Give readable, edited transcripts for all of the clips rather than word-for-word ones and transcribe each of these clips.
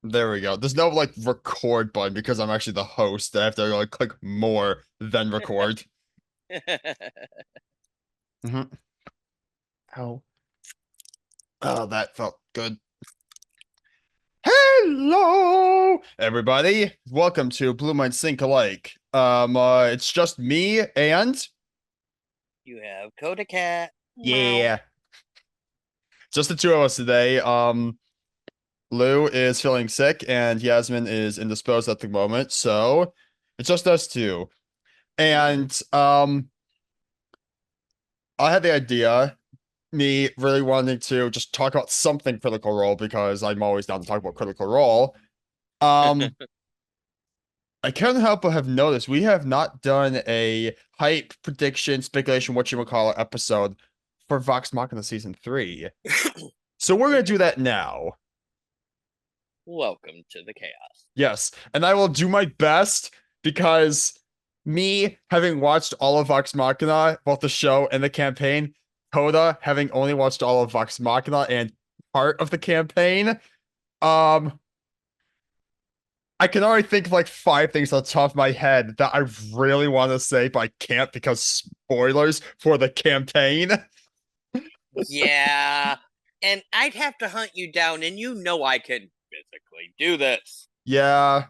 There we go. There's no like record button because I'm actually the host. I have to like click more than record. Hmm. Oh, oh, that felt good. Hello, everybody. Welcome to Blue Mind Sync Alike. It's just me and You have Koda Cat. Meow. yeah, just the two of us today. Lou is feeling sick and Yasmin is indisposed at the moment, so it's just us two. And I had the idea, me really wanting to just talk about something Critical Role because I'm always down to talk about Critical Role. Um, I can't help but have noticed we have not done a hype prediction, speculation, what you would call it, episode for Vox Machina season 3. So we're gonna do that now. Welcome to the chaos. Yes, and I will do my best because me having watched all of Vox Machina, both the show and the campaign, Coda having only watched all of Vox Machina and part of the campaign, um, I can already think of like five things on the top of my head that I really want to say, but I can't because spoilers for the campaign. Yeah, and I'd have to hunt you down, and you know I can physically do this. Yeah,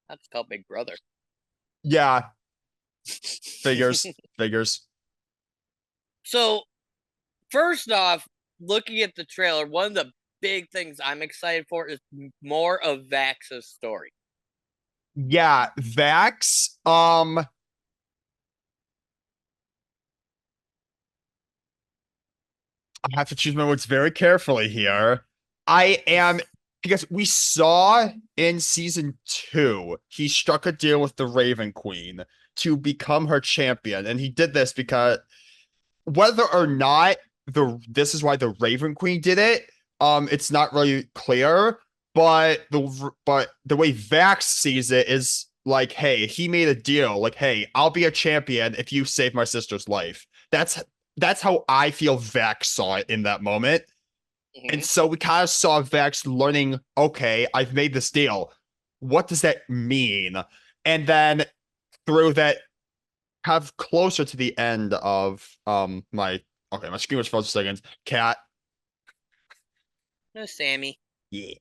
That's called Big Brother. yeah, figures, figures. So, first off, looking at the trailer, one of the big things I'm excited for is more of Vax's story. Yeah, Vax, I have to choose my words very carefully here. I am because we saw in season 2, he struck a deal with the Raven Queen to become her champion, and he did this because whether or not this is why the Raven Queen did it, it's not really clear. But the way Vax sees it is like, hey, he made a deal. Like, hey, I'll be a champion if you save my sister's life. That's how I feel Vax saw it in that moment. And Hmm. so we kind of saw Vax learning, okay, I've made this deal. What does that mean? And then through that have closer to the end of my okay, my screen was frozen for seconds. Cat. Sammy. Yeah.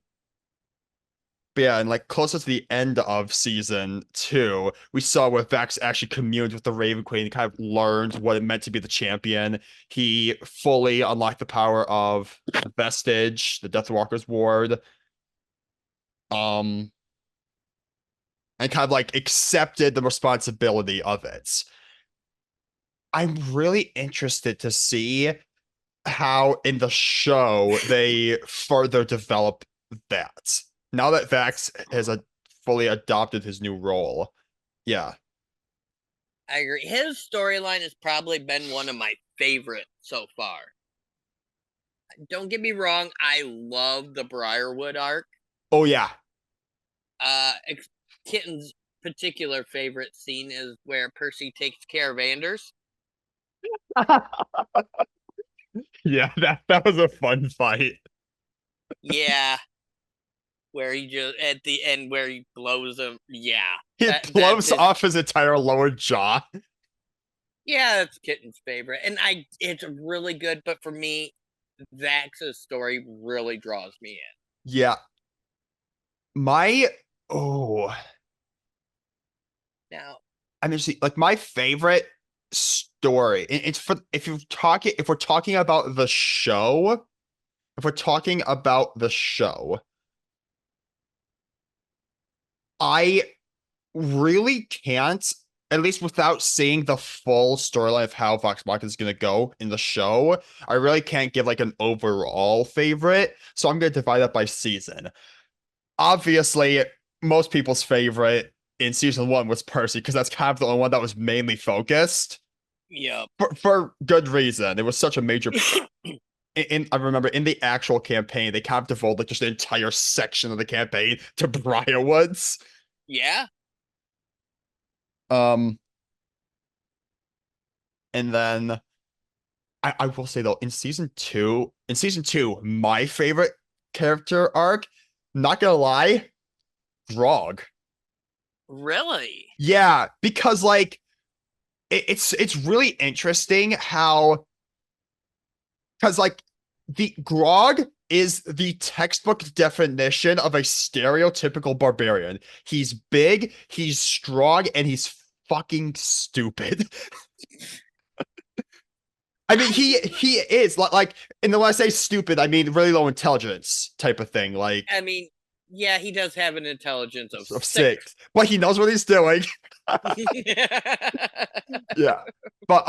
But yeah, and like closer to the end of season 2, we saw where Vex actually communed with the Raven Queen and kind of learned what it meant to be the champion. He fully unlocked the power of Vestige, the Deathwalker's ward, um, and kind of like accepted the responsibility of it. I'm really interested to see how in the show they further develop that. Now that Vax has fully adopted his new role. Yeah. I agree. His storyline has probably been one of my favorites so far. Don't get me wrong, I love the Briarwood arc. Oh yeah. Uh, Kitten's particular favorite scene is where Percy takes care of Anders. Yeah, that was a fun fight. Yeah, where he just at the end where he blows him. Yeah, It that's blows his. off his entire lower jaw. Yeah, that's Kitten's favorite, and it's really good. But for me, Vax's story really draws me in. Yeah. My oh, Now, I mean, see, like my favorite story. It's for if we're talking about the show, if we're talking about the show, I really can't, at least without seeing the full storyline of how Vox Machina is going to go in the show, I really can't give like an overall favorite. So I'm going to divide that by season. Obviously, most people's favorite in season 1 was Percy because that's kind of the only one that was mainly focused yep. for good reason. It was such a major. I remember in the actual campaign, they kind of devoted like just an entire section of the campaign to Briarwoods. Yeah, Um, and then I will say though, in season two, my favorite character arc not gonna lie, Grog. Really? Yeah, because like it's really interesting how because like the Grog is the textbook definition of a stereotypical barbarian. He's big, he's strong, and he's fucking stupid. I mean, I he is like, and when I say stupid, I mean really low intelligence type of thing, like I mean, yeah, he does have an intelligence of of 6. six, but he knows what he's doing. Yeah, but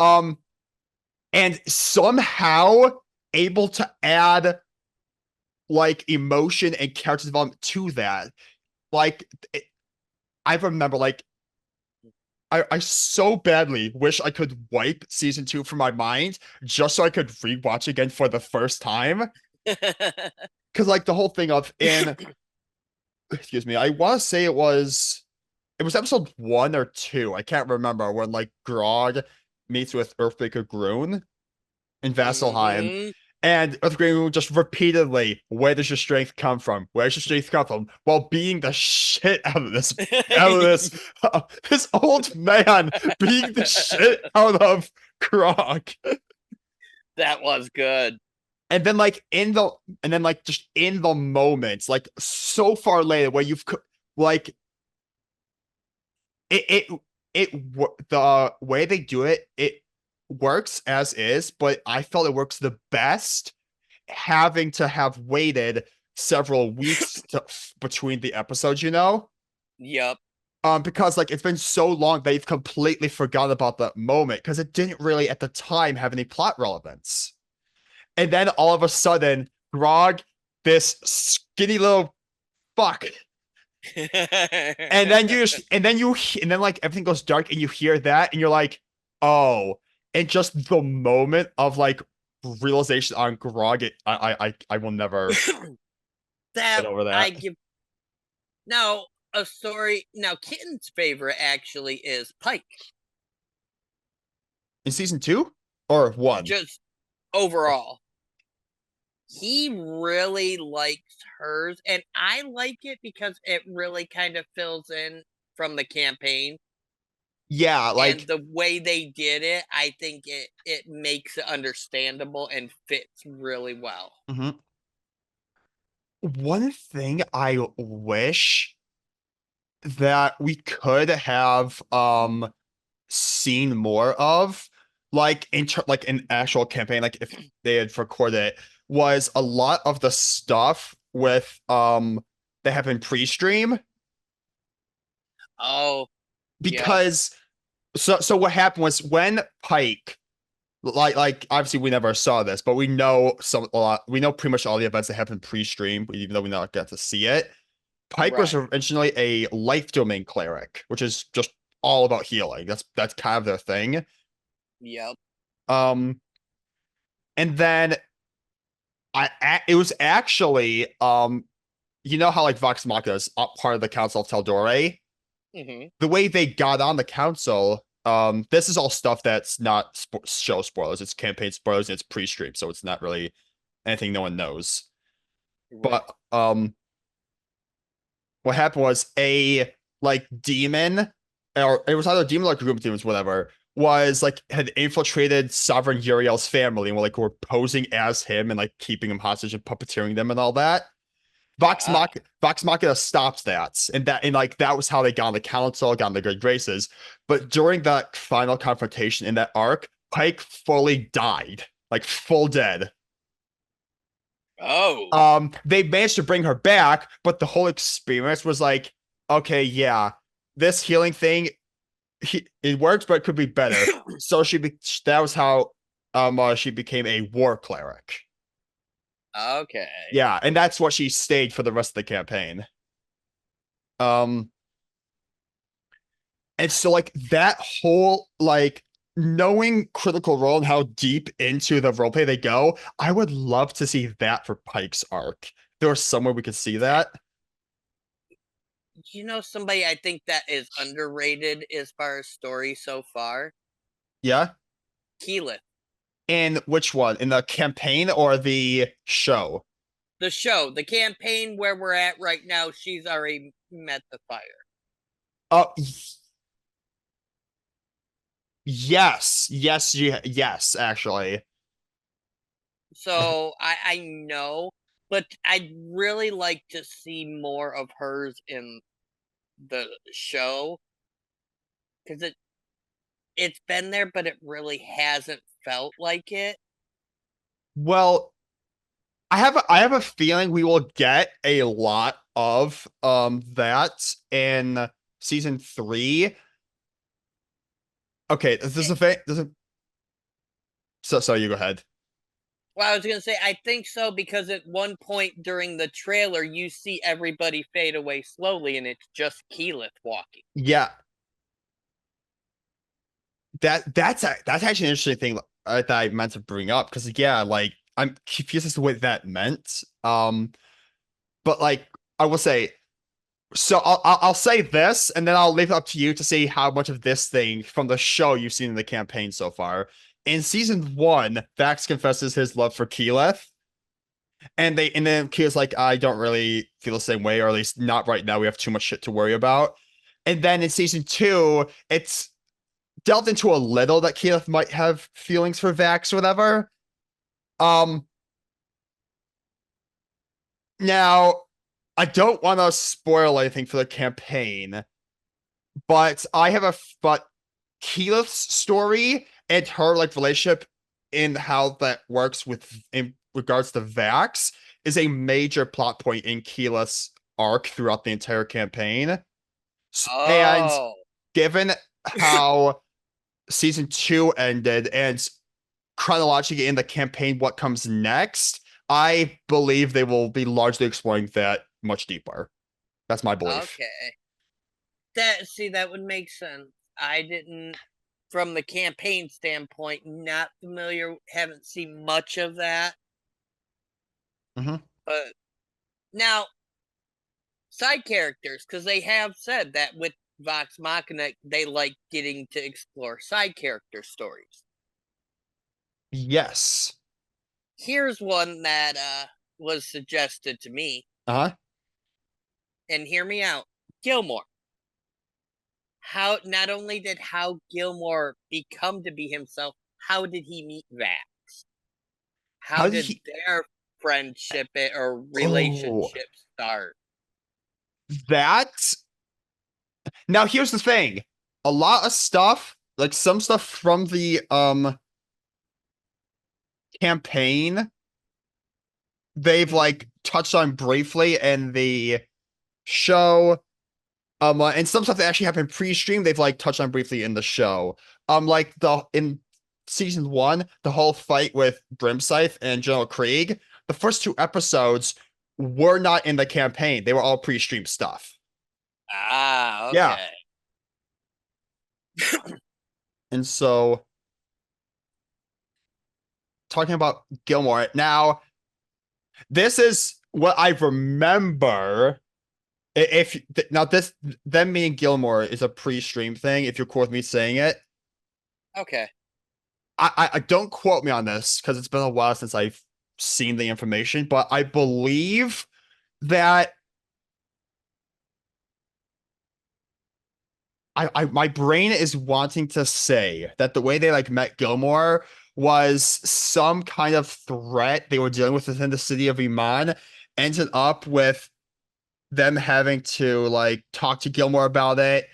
and somehow able to add like emotion and character development to that. Like it, I remember, like I so badly wish I could wipe season two from my mind just so I could rewatch again for the first time. Because like the whole thing of in excuse me, I want to say it was episode one or two. I can't remember when like Grog meets with Earthbreaker Groon in Vasselheim. Hmm. And Earthquake will just repeatedly, where does your strength come from? Where does your strength come from? While beating the shit out of this old man beating the shit out of Krog. That was good. And then like and then like just in the moments, like so far later where like it the way they do it, it works as is, but I felt it works the best having to have waited several weeks between the episodes, you know? Yep. Because like it's been so long they've completely forgotten about that moment because it didn't really at the time have any plot relevance. And then all of a sudden, Grog, this skinny little fuck, and then you just, and then like everything goes dark and you hear that and you're like, oh, and just the moment of like realization on Grog, I will never get That over I that. give now a story. Now, Kitten's favorite actually is Pike. In season two or one? Just overall, he really likes hers, and I like it because it really kind of fills in from the campaign. Yeah, And like the way they did it, I think it makes it understandable and fits really well. mhm. One thing I wish that we could have seen more of, like like in actual campaign, like if they had recorded it, was a lot of the stuff with that happened pre-stream Oh, yep, because so what happened was when Pike like obviously we never saw this, but we know we know pretty much all the events that happened pre-stream, even though we not got to see it. Pike was right, originally a life domain cleric, which is just all about healing. That's kind of their thing. yep. Um, and then it was actually you know how like Vox Machina is part of the Council of Taldore? Hmm. The way they got on the council, this is all stuff that's not show spoilers. It's campaign spoilers and it's pre-stream, so it's not really anything no one knows. Right. But what happened was a like demon, or it was either a demon or like a group of demons, whatever, was like had infiltrated Sovereign Uriel's family and were posing as him and like keeping him hostage and puppeteering them and all that. Ah. Vox Machina stopped that, and like that was how they got on the council, got on the good graces. But during that final confrontation in that arc, Pike fully died, like full dead. Oh. They managed to bring her back, but the whole experience was like, okay, yeah, this healing thing, it works, but it could be better. So that was how she became a war cleric. Okay. Yeah, and that's what she stayed for the rest of the campaign. Um, and so like that whole like knowing Critical Role and how deep into the roleplay they go, I would love to see that for Pike's arc. There was somewhere we could see that. You know somebody I think that is underrated as far as story so far? Yeah. Keyleth. In which one? In the campaign or the show? The show, the campaign where we're at right now, she's already met the fire. Oh, yes, yes, actually. So I know, but I'd really like to see more of hers in the show because it's been there, but it really hasn't felt like it. Well, I have a feeling we will get a lot of that in season 3. Okay, this is a thing. So you go ahead. Well, I was gonna say I think so because at one point during the trailer you see everybody fade away slowly and it's just Keyleth walking. Yeah, that's actually an interesting thing that I meant to bring up because yeah, like I'm confused as to what that meant. But like I will say, so I'll say this, and then I'll leave it up to you to see how much of this thing from the show you've seen in the campaign so far. In season 1, Vax confesses his love for Keyleth, and then Keyleth's like, I don't really feel the same way, or at least not right now. We have too much shit to worry about. And then in season 2, it's delved into a little that Keyleth might have feelings for Vax or whatever. Um, Now I don't want to spoil anything for the campaign, but but Keyleth's story and her like relationship in how that works with in regards to Vax is a major plot point in Keyleth's arc throughout the entire campaign. And Oh, given how season 2 ended and chronologically in the campaign what comes next, I believe they will be largely exploring that much deeper. That's my belief. okay. That would make sense. I didn't from the campaign standpoint, not familiar, haven't seen much of that. Hmm. But now side characters, because they have said that with Vox Machina, they like getting to explore side character stories. Yes. Here's one that was suggested to me, Uh-huh. and hear me out. Gilmore. How not only did how Gilmore become to be himself, how did he meet that? How How did did he their friendship or Oh, relationship start? that now here's the thing. A lot of stuff, like some stuff from the campaign, they've Mhm. like touched on briefly in the show. And some stuff that actually happened pre-stream, they've like touched on briefly in the show. Like the in season 1, the whole fight with Brimscythe and General Krieg, the first 2 episodes were not in the campaign. They were all pre-stream stuff. Ah, Yeah. okay. And so talking about Gilmore now, this is what I remember. If now this them meeting Gilmore is a pre-stream thing, if you're cool with me saying it. Okay. I don't quote me on this because it's been a while since I've seen the information, but I believe that I my brain is wanting to say that the way they like met Gilmore was some kind of threat they were dealing with within the city of Iman, ended up with them having to like talk to Gilmore about it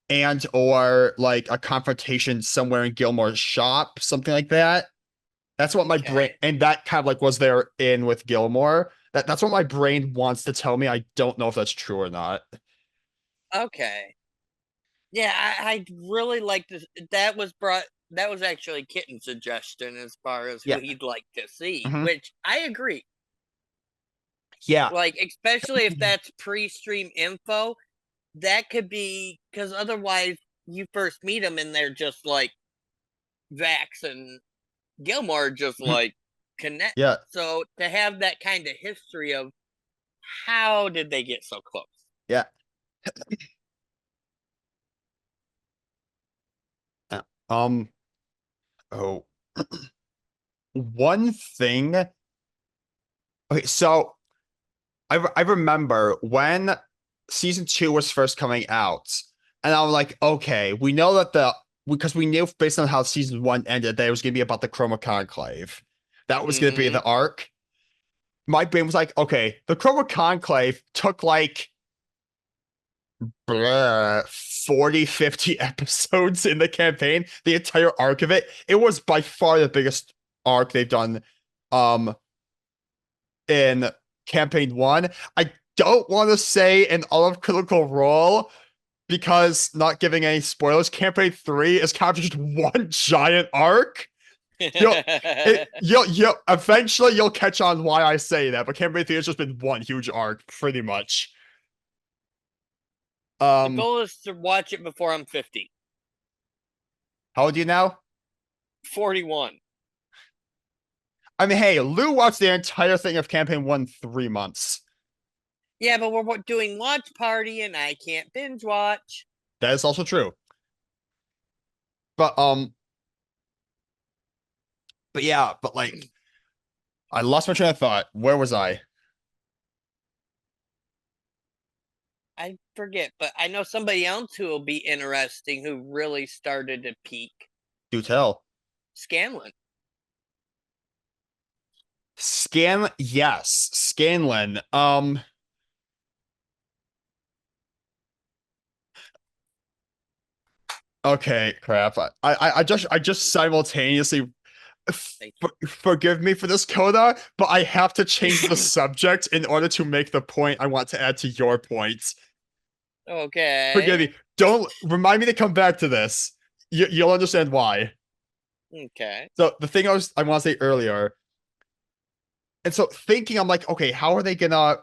and or like a confrontation somewhere in Gilmore's shop, something like that. That's what my brain, Okay. and that kind of like was there in with Gilmore. That's what my brain wants to tell me. I don't know if that's true or not. Okay. Yeah, I really like this. That was brought. That was actually Kitten's suggestion as far as who Yeah. he'd like to see, Hmm. which I agree. Yeah. Like, especially if that's pre-stream info, that could be because otherwise you first meet them and they're just like Vax and Gilmore just Mhm. like connect. Yeah. So to have that kind of history of how did they get so close? Yeah. Uh, Um. Oh, one thing. Okay. So I remember when season two was first coming out, and I was like, okay, we know that because we knew based on how season one ended that it was gonna be about the Chroma Conclave. That was gonna be Mm-hmm. the arc. My brain was like, okay, the Chroma Conclave took like 40, 50 episodes in the campaign, the entire arc of it. It was by far the biggest arc they've done um in campaign one. I don't want to say an all of Critical Role because not giving any spoilers, campaign three is kind of just one giant arc. You'll you'll eventually you'll catch on why I say that, but campaign three has just been one huge arc, pretty much. The Um, goal is to watch it before I'm 50. how old are you now? 41. I mean, hey, Lou watched the entire thing of campaign one 3 months. Yeah, but we're doing watch party and I can't binge watch. That is also true. But but yeah, but like I lost my train of thought. Where was I? I forget, but I know somebody else who will be interesting who really started to peak. Do tell. Scanlan. Yes, Scanlan. Okay, crap. I just simultaneously forgive me for this, Koda, but I have to change the subject in order to make the point I want to add to your points. Forgive Okay. me. Don't remind me to come back to this. You'll understand why. Okay. So the thing I want to say earlier, and so thinking, I'm like, okay, how are they gonna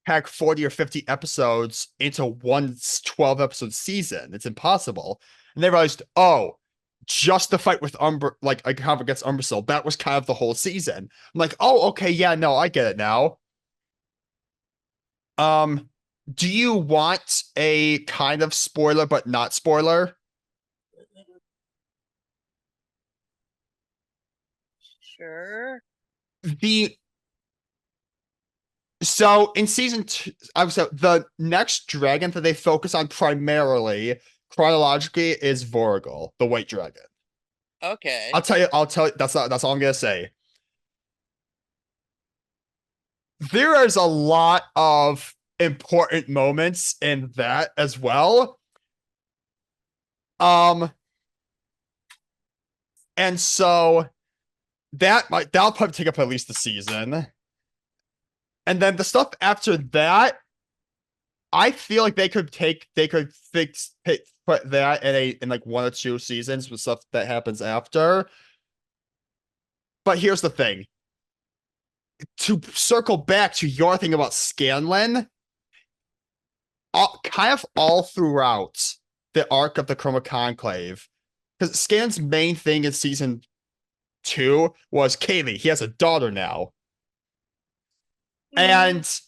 pack 40 or 50 episodes into one 12 episode season? It's impossible. And they realized, oh, just the fight with like a cover against Umbrasyl, that was kind of the whole season. I'm like, oh, okay, yeah, no, I get it now. Um, do you want a kind of spoiler but not spoiler? Sure. The So in season two, I was the next dragon that they focus on primarily chronologically is Vorgol, the white dragon. Okay. I'll tell you, that's all I'm gonna say. There is a lot of important moments in that as well. Um, and so that'll probably take up at least the season. And then the stuff after that, I feel like they could put that in like one or two seasons with stuff that happens after. But here's the thing. To circle back to your thing about Scanlan, kind of all throughout the arc of the Chroma Conclave, because Scanlan's main thing in season two was Kaylee. He has a daughter now. Mm, And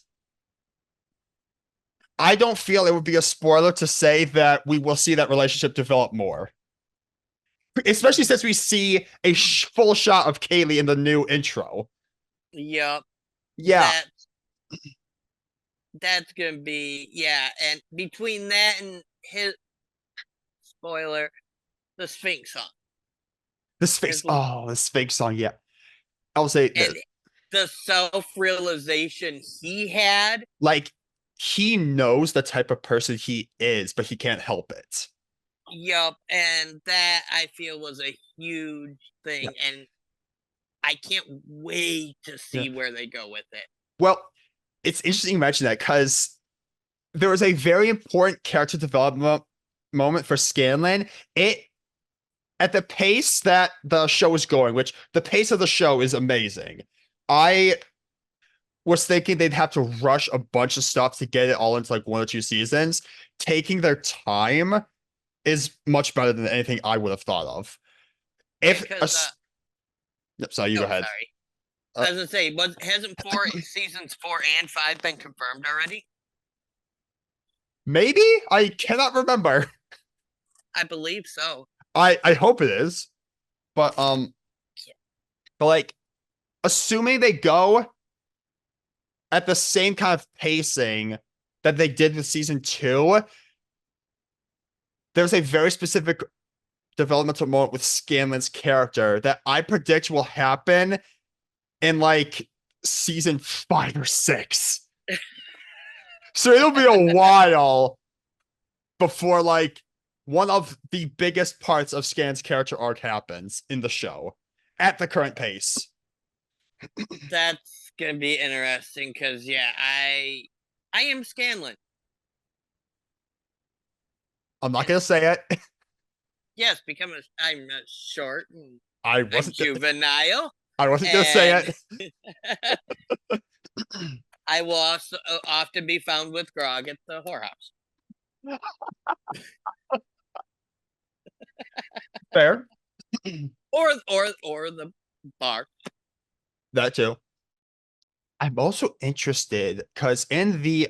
I don't feel it would be a spoiler to say that we will see that relationship develop more. Especially since we see a full shot of Kaylee in the new intro. yep. Yeah, That that's gonna be, yeah, and between that and his spoiler, the Sphinx song. His the Sphinx song. Yeah, I'll say and that. the self-realization he had. Like he knows the type of person he is, but he can't help it. Yup, and that I feel was a huge Yeah, thing, and I can't wait to yeah. see where they go with it. Well, it's interesting you mention that because there was a very important character development moment for Scanlan. It At the pace that the show is going, which the pace of the show is amazing. I was thinking they'd have to rush a bunch of stuff to get it all into like one or two seasons. Taking their time is much better than anything I would have thought of. Yeah, If a, because Yep, sorry, you go oh, ahead. sorry. Uh, I was gonna say, was hasn't four seasons 4 and 5 been confirmed already? Maybe I cannot remember. I believe so. I hope it is, but but like assuming they go at the same kind of pacing that they did with season two, there's a very specific developmental moment with Scanlan's character that I predict will happen in like season 5 or 6. So it'll be a while before like one of the biggest parts of Scan's character arc happens in the show at the current pace. That's gonna be interesting because yeah, I am Scanlan. I'm not And gonna say it. yes, I'm short and I I'm wasn't. juvenile, I wasn't gonna say and it. I will also often be found with grog at the whorehouse. Fair. Or the bar. That too. I'm also interested because in the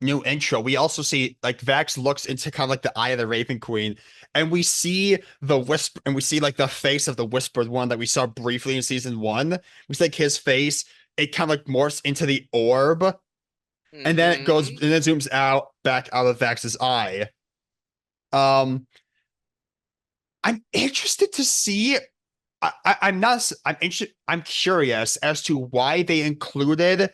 new intro, we also see like Vax looks into kind of like the eye of the Raven Queen, and we see the whisper, and we see like the face of the whispered one that we saw briefly in season one. We see like his face, it kind of like morphs into the orb, and then it goes Mm-hmm. and then zooms out back out of Vax's eye. Um, I'm interested to see. I'm not. I'm interested. I'm curious as to why they included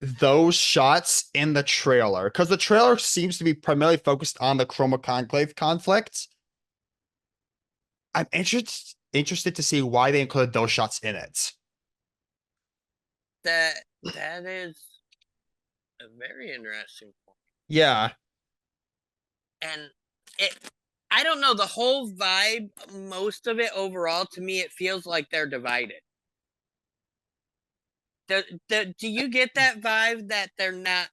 those shots in the trailer because the trailer seems to be primarily focused on the Chroma Conclave conflict. I'm interested to see why they included those shots in it. That is a very interesting point. Yeah, And it I don't know, the whole vibe, most of it overall, to me, it feels like they're divided. Do you get that vibe that they're not,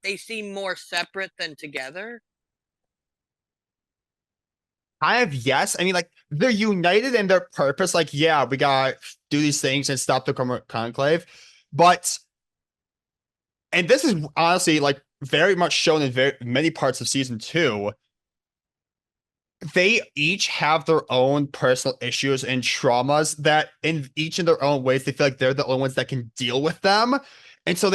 they seem more separate than together? kind of yes. I mean, like they're united in their purpose. Like, yeah, we gotta do these things and stop the Chroma Conclave, but and this is honestly like very much shown in very many parts of season two. They each have their own personal issues and traumas that in each in their own ways they feel like they're the only ones that can deal with them, and so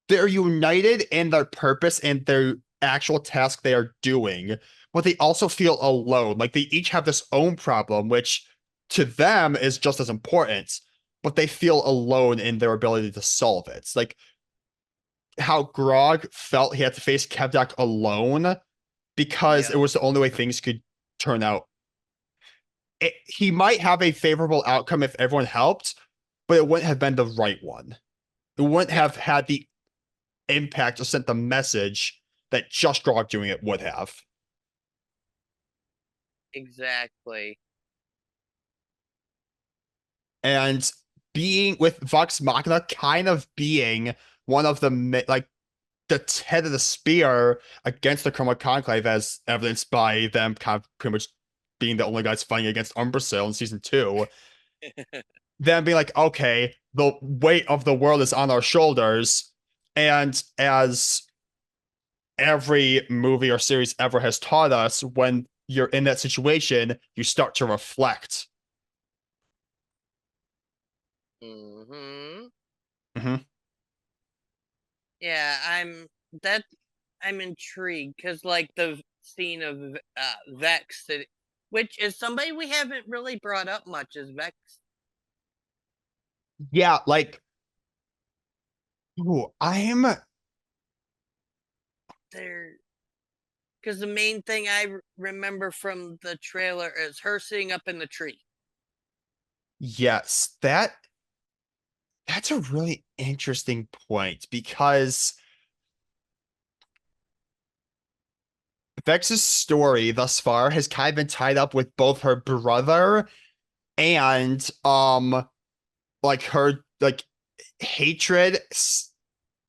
they're united in their purpose and their actual task they are doing, but they also feel alone, like they each have this own problem which to them is just as important, but they feel alone in their ability to solve it. It's like how Grog felt he had to face Kevdak alone because it Yeah, was the only way things could turn out. He might have a favorable outcome if everyone helped, but it wouldn't have been the right one. It wouldn't yeah, have had the impact or sent the message that just Grog doing it would have. exactly. And being with Vox Machina kind of being one of the like the head of the spear against the Chroma Conclave, as evidenced by them kind of pretty much being the only guys fighting against Umbrasyl in season two. Then being like, okay, the weight of the world is on our shoulders, and as every movie or series ever has taught us, when you're in that situation, you start to reflect. Mm-hmm. Mm-hmm. Yeah, that I'm intrigued because like the scene of Vex, which is somebody we haven't really brought up much, is Vex. Yeah, like, ooh, I'm There, because the main thing I remember from the trailer is her sitting up in the tree. yes, that's a really interesting point because Vex's story thus far has kind of been tied up with both her brother and like her like hatred,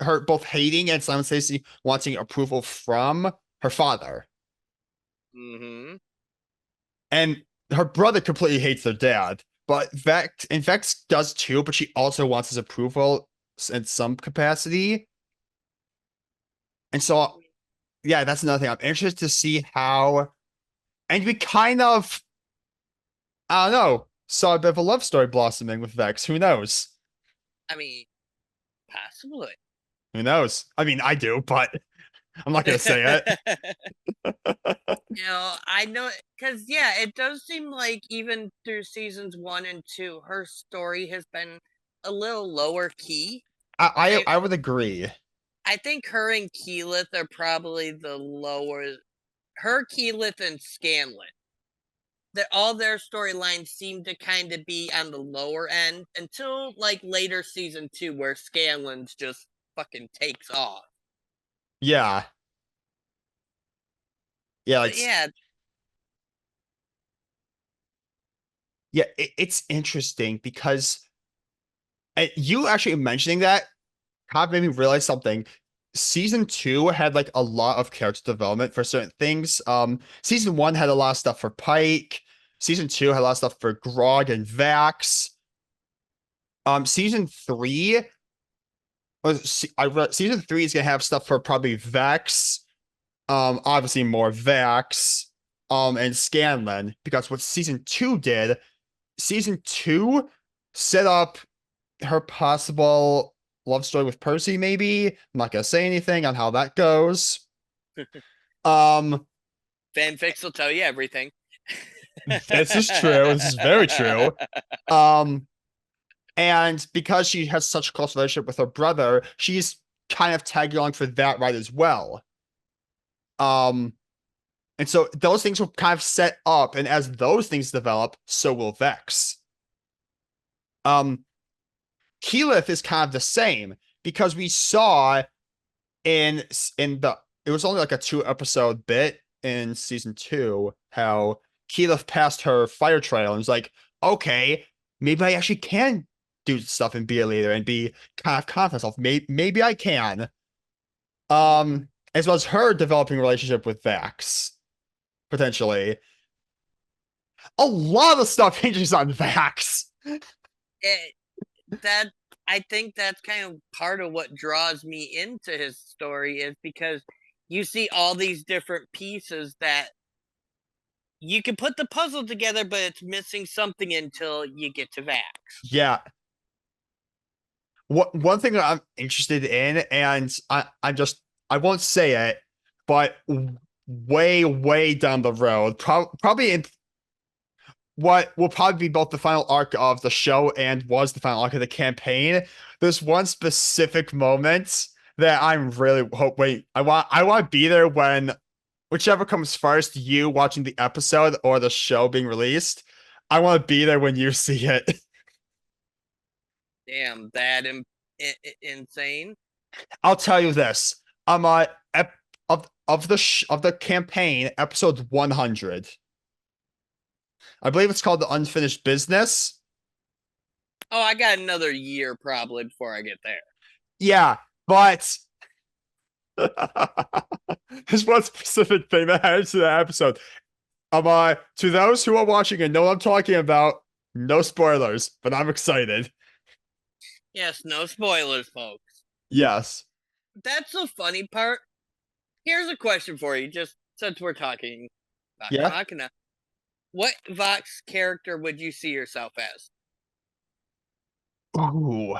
her both hating and simultaneously wanting approval from her father. Mm-hmm. And her brother completely hates their dad, but Vex does too, but she also wants his approval in some capacity. And so yeah, that's another thing. I'm interested to see how, and we kind of, I don't know, saw a bit of a love story blossoming with Vex. Who knows? I mean, possibly. Who knows? I mean, I do, but I'm not gonna say it. I know because yeah, it does seem like even through seasons 1 and 2, her story has been a little lower key. I I would agree. I think her and Keyleth are probably the lower. Her, Keyleth, and Scanlan. That all their storylines seem to kind of be on the lower end until like later season 2, where Scanlan's just fucking takes off. Yeah. Yeah, But yeah, yeah, it's interesting because you actually mentioning that kind of made me realize something. Season two had like a lot of character development for certain things. Season one had a lot of stuff for Pike. Season two had a lot of stuff for Grog and Vax. Season three season three is gonna have stuff for probably Vex. Obviously more Vax. And Scanlan, because what season two did, season two set up her possible love story with Percy, maybe. I'm not gonna say anything on how that goes. Um, fanfics will tell you everything. this is true. This is very true. Um, and because she has such a close relationship with her brother, she's kind of tagging along for that ride as well. Um, and so those things will kind of set up, and as those things develop, so will Vex. Um, Keyleth is kind of the same because we saw in the it was only like a 2 episode bit in season two how Keyleth passed her fire trail and was like, okay, maybe I actually can do stuff and be a leader and be kind of confident myself. Maybe I can. As well as her developing a relationship with Vax, potentially. A lot of stuff hinges on Vax. it, that I think that's kind of part of what draws me into his story, is because you see all these different pieces that you can put the puzzle together, but it's missing something until you get to Vax. Yeah. One thing that I'm interested in, and I won't say it, but way down the road, probably in what will probably be both the final arc of the show and was the final arc of the campaign. There's one specific moment that I'm really hoping I want to be there when whichever comes first, you watching the episode or the show being released. I want to be there when you see it. Damn, that insane. I'll tell you this. I'm of the campaign, episode 100. I believe it's called The Unfinished Business. Oh, I got another year probably before I get there. Yeah, but there's one specific thing that happens to that episode. To those who are watching and know what I'm talking about, no spoilers, but I'm excited. Yes, no spoilers, folks. Yes. That's the funny part. Here's a question for you, just since we're talking Vox Yeah. Machina. What Vox character would you see yourself as? Ooh.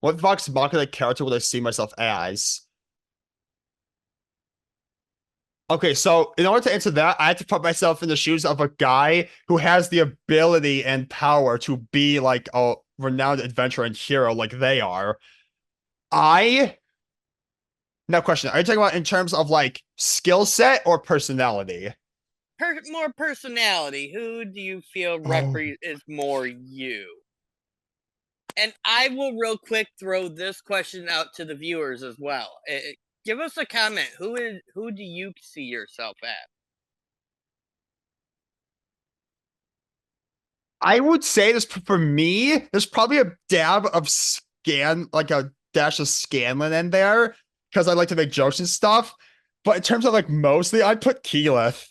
What Vox Machina character would I see myself as? Okay, so in order to answer that, I had to put myself in the shoes of a guy who has the ability and power to be like a renowned adventurer and hero like they are. I Now question, are you talking about in terms of like skill set or personality? More personality. Who do you feel Oh, is more you? And I will real quick throw this question out to the viewers as well. Give us a comment. Who do you see yourself as? I would say this for me, there's probably a dab of like a dash of Scanlan in there because I like to make jokes and stuff. But in terms of like mostly, I'd put Keyleth.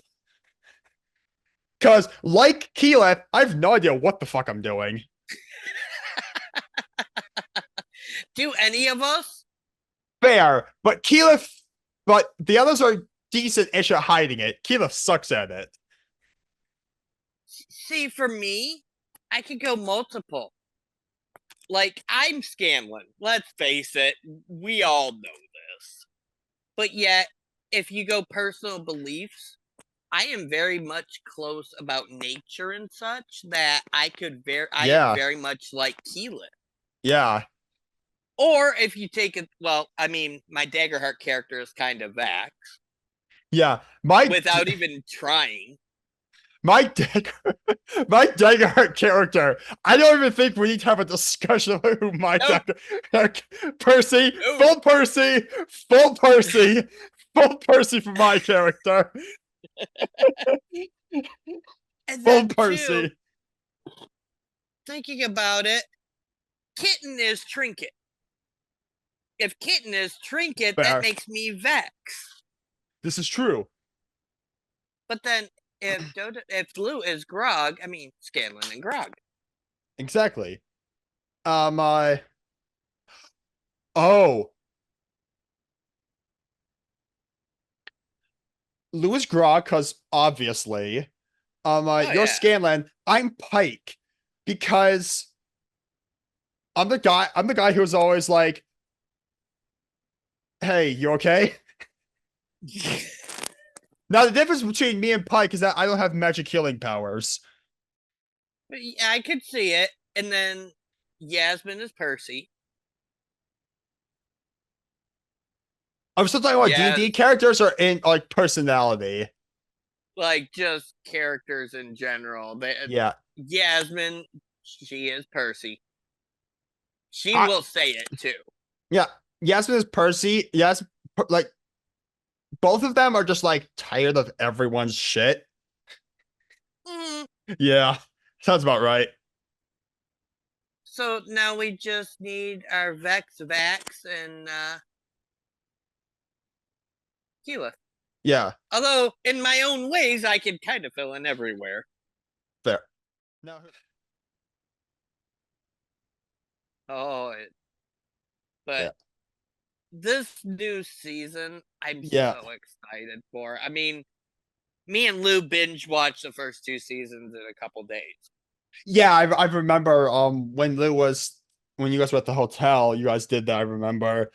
Because like Keyleth, I have no idea what the fuck I'm doing. Do any of us? Fair, but the others are decent-ish at hiding it. Keyleth sucks at it. See, for me, I could go multiple. like I'm Scanlan. Let's face it, we all know this. But yet, if you go personal beliefs, I am very much close about nature and such that I am Yeah, very much like Keelan. yeah, Or if you take it, well, I mean, my Daggerheart character is kind of Vax yeah. without even trying. My dagger, my dagger character. I don't even think we need to have a discussion about who my Nope, dagger. Percy, nope. full Percy, full Percy, full Percy for my character. And Full then too, Percy. thinking about it, Kitten is Trinket. If Kitten is Trinket, that Fair. makes me Vex. This is true. But then if Blue is Grog, I mean Scanlan and Grog. Exactly. My oh, Lewis Grog, because obviously, Oh you're yeah. Scanlan. I'm Pike, because I'm the guy. I'm the guy who's always like, "Hey, you okay?" Now, the difference between me and Pike is that I don't have magic healing powers. I could see it. And then Yasmin is Percy. I'm still talking about D&D Yes, characters or in like personality. like just characters in general. Yeah. Yasmin, she is Percy. She I will say it too. yeah. Yasmin is Percy. Yes, like both of them are just like tired of everyone's shit. Mm. Yeah. Sounds about right. So now we just need our Vex, Vax, and Keyleth. Yeah. Although, in my own ways, I can kind of fill in everywhere. Fair. No. Oh, Yeah. but this new season, I'm Yeah. so excited for. I mean, me and Lou binge watched the first two seasons in a couple days. Yeah, I remember when Lou was when you guys were at the hotel, you guys did that, I remember.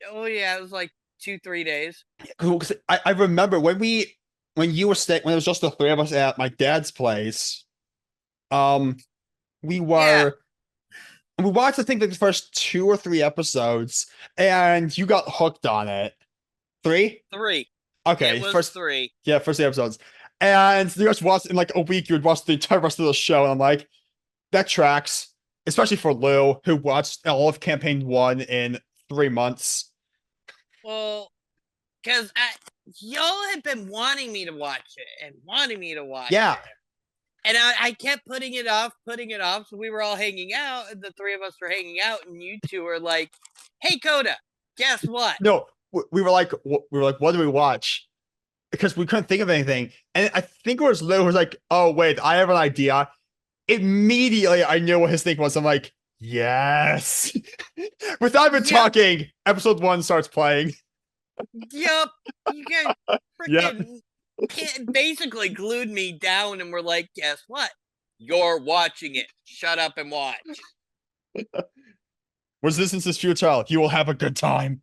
Oh yeah, it was like 2-3 days. Cool, 'cause I remember when you were staying when it was just the three of us at my dad's place, um we Yeah, were we watched I think like the first two or three episodes and you got hooked on it. Three? three. It Okay, was first three. yeah, first three episodes. And you guys watched in like a week, you would watch the entire rest of the show, and I'm like, that tracks. Especially for Lou, who watched all of campaign one in 3 months. Well, because y'all had been wanting me to watch it and wanting me to watch Yeah. it. And I kept putting it off, putting it off. So we were all hanging out, and the three of us were hanging out, and you two were like, "Hey, Koda, guess what?" No, we were like, what do we watch? Because we couldn't think of anything. And I think it was Lou who was like, oh wait, I have an idea. Immediately I knew what his thing was. I'm like, yes. Without even Yep, talking, episode one starts playing. yep. You guys Yep. freaking basically glued me down, and were like, "Guess what? You're watching it. Shut up and watch." Resistance is futile. You will have a good time.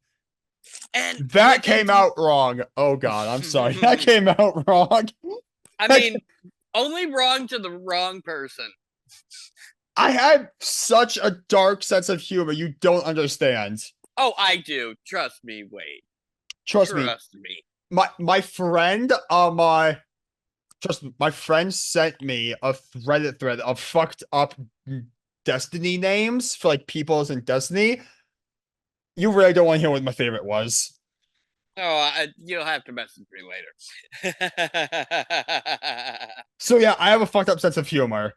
And That with it, came out wrong. Oh god, I'm sorry. That came out wrong. I mean, only wrong to the wrong person. I had such a dark sense of humor you don't understand. Oh, I do. Trust me, Wade. Trust me. Trust me. My friend my friend sent me a Reddit thread of fucked up Destiny names for like peoples in Destiny. You really don't want to hear what my favorite was. Oh, you'll have to message me later. So yeah, I have a fucked up sense of humor.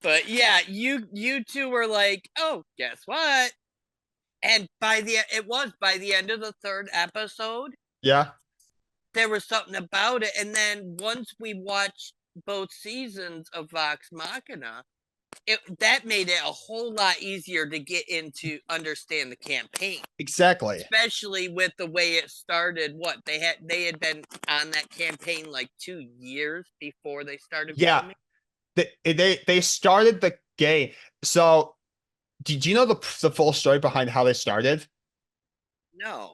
But yeah, you two were like, "Oh, guess what?" And by the end of the third episode, Yeah. there was something about it. And then once we watched both seasons of Vox Machina, that made it a whole lot easier to get into understand the campaign, Exactly. especially with the way it started. What they had been on that campaign like 2 years before they started Yeah. filming. They started the game. So Did you know the full story behind how they started? No.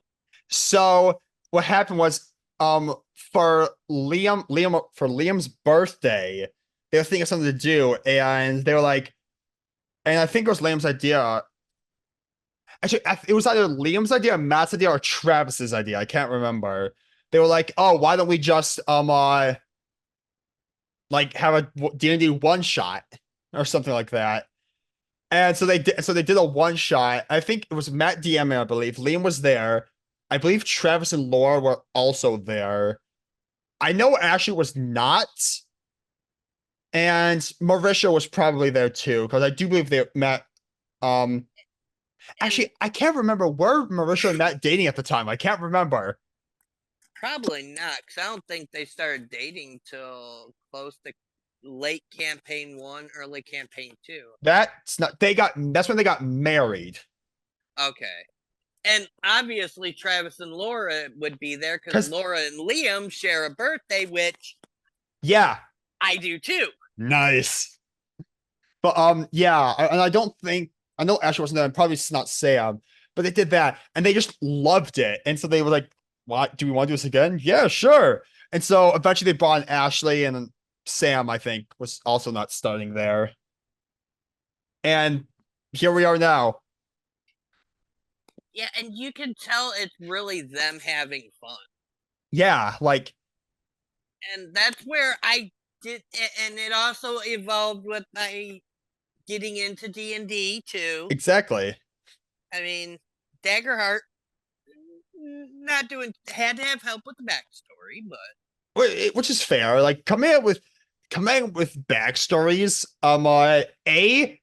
So what happened was, for Liam's birthday, they were thinking of something to do, and they were like, and I think it was Liam's idea. Actually, it was either Liam's idea, Matt's idea, or Travis's idea. I can't remember. They were like, "Oh, why don't we just like have a D&D one shot or something like that?" And so they did. So they did a one shot. I think it was Matt DMing, I believe. Liam was there. I believe Travis and Laura were also there. I know Ashley was not, and Marisha was probably there too, because I do believe they met. Um, And Actually, I can't remember. Were Marisha and Matt dating at the time? I can't remember. probably not, because I don't think they started dating till close to late campaign one, early campaign two. That's not. They got. That's when they got married. Okay. And obviously, Travis and Laura would be there because Because Laura and Liam share a birthday, which yeah, I do too. nice. But yeah, and I don't think I know Ashley wasn't there, and probably it's not Sam, but they did that, and they just loved it, and so they were like, "What? Do we want to do this again? Yeah, sure." And so eventually they brought in Ashley, and Sam, I think, was also not starting there, and here we are now. Yeah, and you can tell it's really them having fun. Yeah, like And that's where I did, and it also evolved with my getting into D&D too. exactly. I mean, Daggerheart not doing had to have help with the backstory, but Which is fair. Like coming up with backstories. A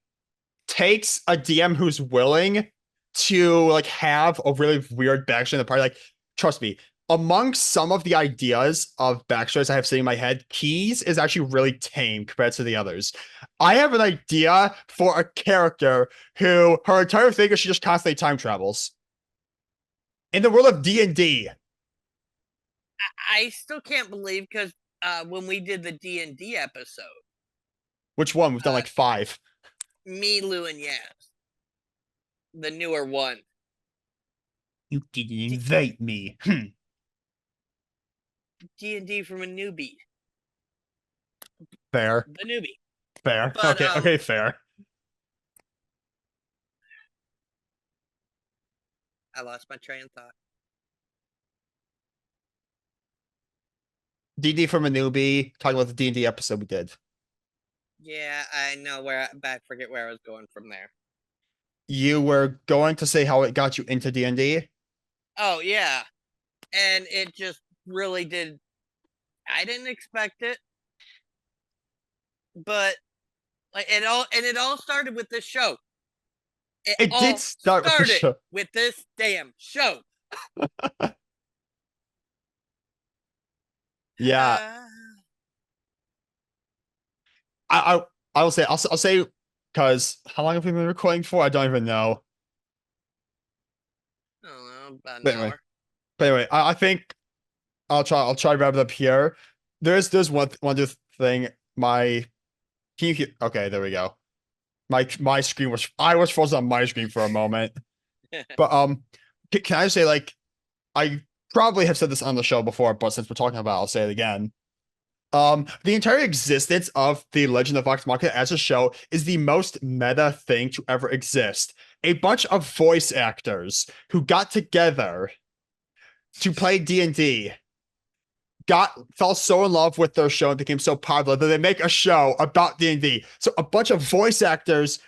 takes a DM who's willing to like have a really weird backstory in the party. Like, trust me, amongst some of the ideas of backstories I have sitting in my head, Keys is actually really tame compared to the others. I have an idea for a character who her entire thing is she just constantly time travels. In the world of D&D, I still can't believe because when we did the D&D episode, which one? We've done uh, like five. me, Lou, and Yaz, the newer one, You didn't D- invite me. D&D from a newbie, Fair. the newbie. Fair. But Okay, okay, fair. I lost my train of thought. DD from a newbie, talking about the D&D episode we did. Yeah, I know where, but I forget where I was going from there. You were going to say how it got you into D&D? Oh yeah, and it just really did. I didn't expect it, but like it all started with this show. It It did all start with the started show. with this damn show. Yeah. I I, I will say I'll say because how long have we been recording for? I don't even know. I don't know, about an But anyway, hour. I think I'll try to wrap it up here. There's one other thing. My can you hear? Okay, there we go. My screen was I was frozen on my screen for a moment. But can I say like I probably have said this on the show before, but since we're talking about it, I'll say it again. The entire existence of the Legend of Vox Machina as a show is the most meta thing to ever exist. A bunch of voice actors who got together to play D&D got fell so in love with their show and became so popular that they make a show about D&D. So a bunch of voice actors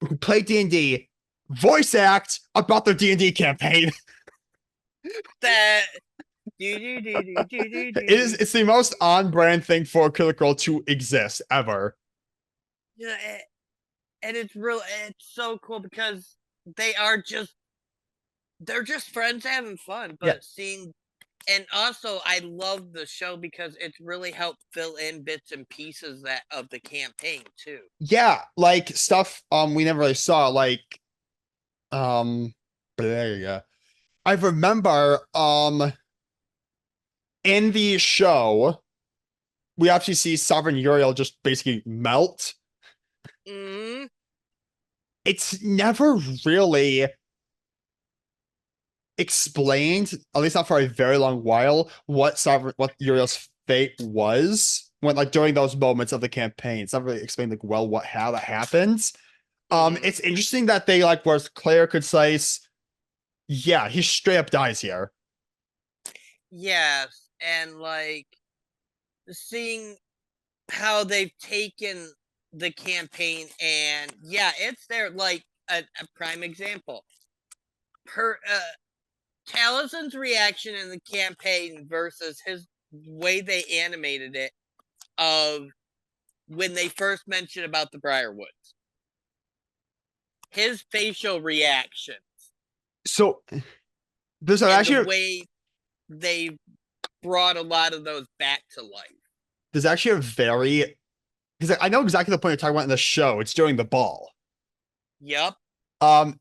who play D&D voice act about their D&D campaign. That It's the most on-brand thing for a Critical to exist ever. Yeah, and it's real. It's so cool because they are just they're just friends having fun, Yeah. but seeing. And also, I love the show because it's really helped fill in bits and pieces that of the campaign too. Yeah, like stuff we never really saw, like um but there you go. I remember in the show we actually see Sovereign Uriel just basically melt. Mm-hmm. it's never really explained, at least not for a very long while, what Uriel's fate was when like during those moments of the campaign. It's not really explained like well what how that happens. Hmm. It's interesting that they like was clear, concise. Yeah, he straight up dies here. Yes, and like seeing how they've taken the campaign, and yeah, it's there like a prime example. Per Taliesin's reaction in the campaign versus his way they animated it of when they first mentioned about the Briarwoods. His facial reaction So there's and the actually way they brought a lot of those back to life. there's actually a very because I know exactly the point you're talking about in the show. It's during the ball. Yep. Um,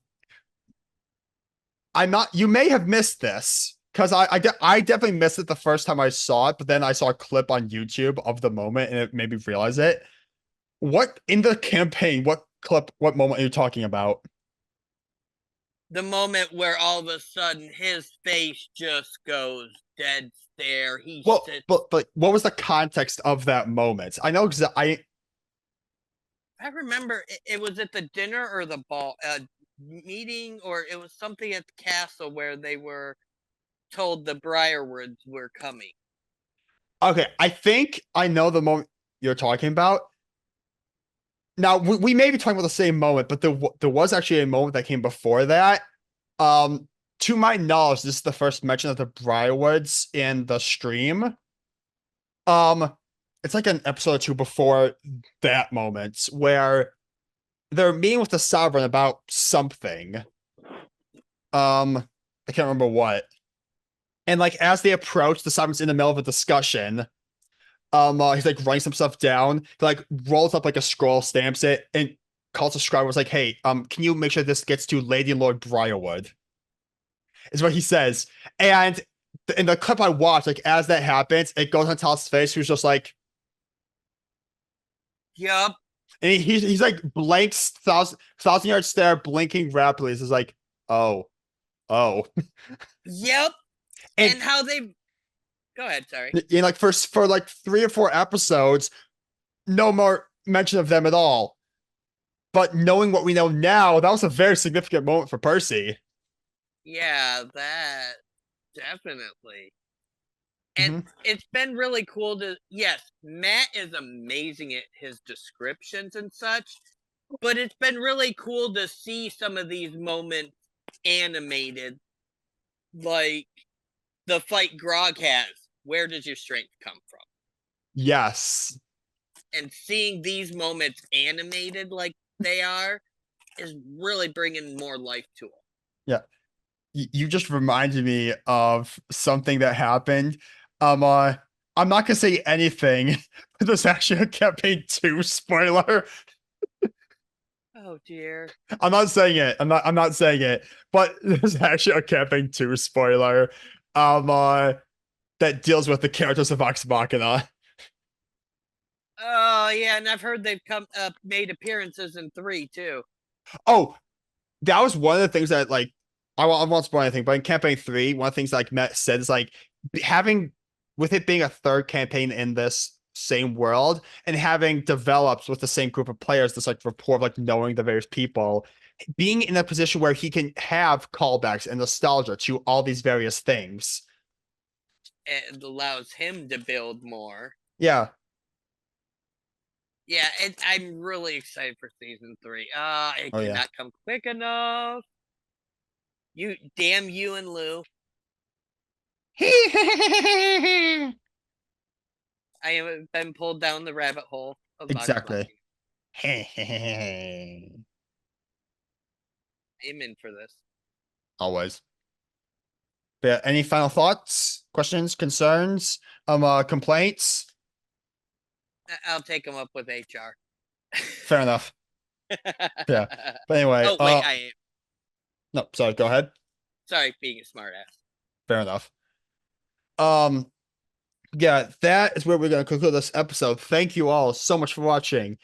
I'm not. You may have missed this because I definitely missed it the first time I saw it, but then I saw a clip on YouTube of the moment and it made me realize it. What in the campaign? What clip? What moment are you talking about? The moment where all of a sudden his face just goes dead stare. He Well, sits. but what was the context of that moment? I know exactly. I remember it was at the dinner or the ball meeting, or it was something at the castle where they were told the Briarwoods were coming. Okay, I think I know the moment you're talking about. Now we may be talking about the same moment, but there was actually a moment that came before that. Um, to my knowledge, this is the first mention of the Briarwoods in the stream. Um, it's like an episode or two before that moment where they're meeting with the Sovereign about something. I can't remember what. And like as they approach, the Sovereign's in the middle of a discussion. He's like writing some stuff down. He like rolls up like a scroll, stamps it, and calls the scribe. Was like, "Hey, can you make sure this gets to Lady and Lord Briarwood?" Is what he says. And in the clip I watched, like as that happens, it goes on Tal's face, who's just like, Yup. and he's like blanks thousand yard stare, blinking rapidly. It's just like, oh, oh, Yep. and And how they go ahead, sorry. like for like 3 or 4 episodes, no more mention of them at all. But knowing what we know now, that was a very significant moment for Percy. Yeah, that definitely. And Mm-hmm. it's been really cool to, yes, Matt is amazing at his descriptions and such, but it's been really cool to see some of these moments animated, like the fight Grog has. Where does your strength come from? Yes. And seeing these moments animated like they are is really bringing more life to them. Yeah. You just reminded me of something that happened. I'm not gonna say anything, but there's actually a campaign 2 spoiler. Oh dear. I'm not saying it. I'm not saying it, but there's actually a campaign 2 spoiler. That deals with the characters of VOX MACHINA. Oh yeah, and I've heard they've come made appearances in 3 too. Oh, that was one of the things that like I won't spoil anything, but in campaign 3, one of the things like Matt said is like having with it being a third campaign in this same world and having developed with the same group of players, this like rapport of like knowing the various people, being in a position where he can have callbacks and nostalgia to all these various things. It allows him to build more. Yeah. Yeah, I'm really excited for season 3. It Oh yeah. cannot come quick enough. You damn you and Lou. I have been pulled down the rabbit hole of Vox Exactly. Machina. I'm in for this. Always. But yeah, any final thoughts, questions, concerns, complaints? I'll take them up with HR. Fair enough. Yeah. But anyway, Oh wait, I am no, sorry, go ahead. sorry being a smartass. Fair enough. Um, yeah, that is where we're gonna conclude this episode. Thank you all so much for watching.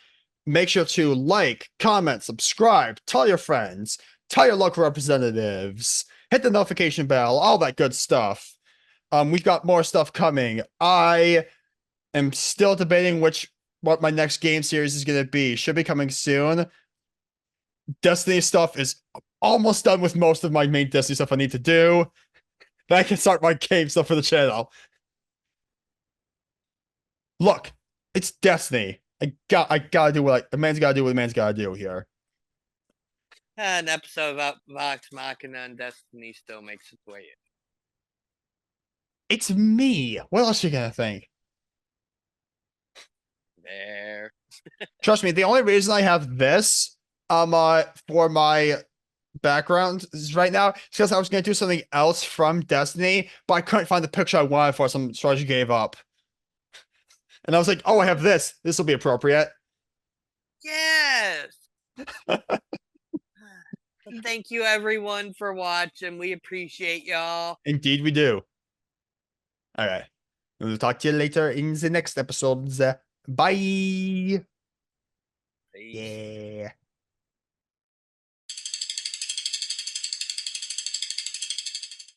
make sure to like, comment, subscribe, tell your friends, tell your local representatives, hit the notification bell, all that good stuff. We've got more stuff coming. I am still debating what my next game series is going to be. Should be coming soon. Destiny stuff is almost done with most of my main Destiny stuff I need to do. Then I can start my game stuff for the channel. Look, it's Destiny. I gotta do what a man's gotta do what a man's gotta do here. An episode about Vox Machina and Destiny still makes its way in. It's me. What else are you gonna think? There. Trust me, the only reason I have this for my background is right now is because I was gonna do something else from Destiny, but I couldn't find the picture I wanted for some, so I just gave up. And I was like, oh, I have this. This will be appropriate. Yes. Thank you everyone for watching. We appreciate y'all. Indeed, we do. All right. We'll talk to you later in the next episodes. Bye. Peace. Yeah.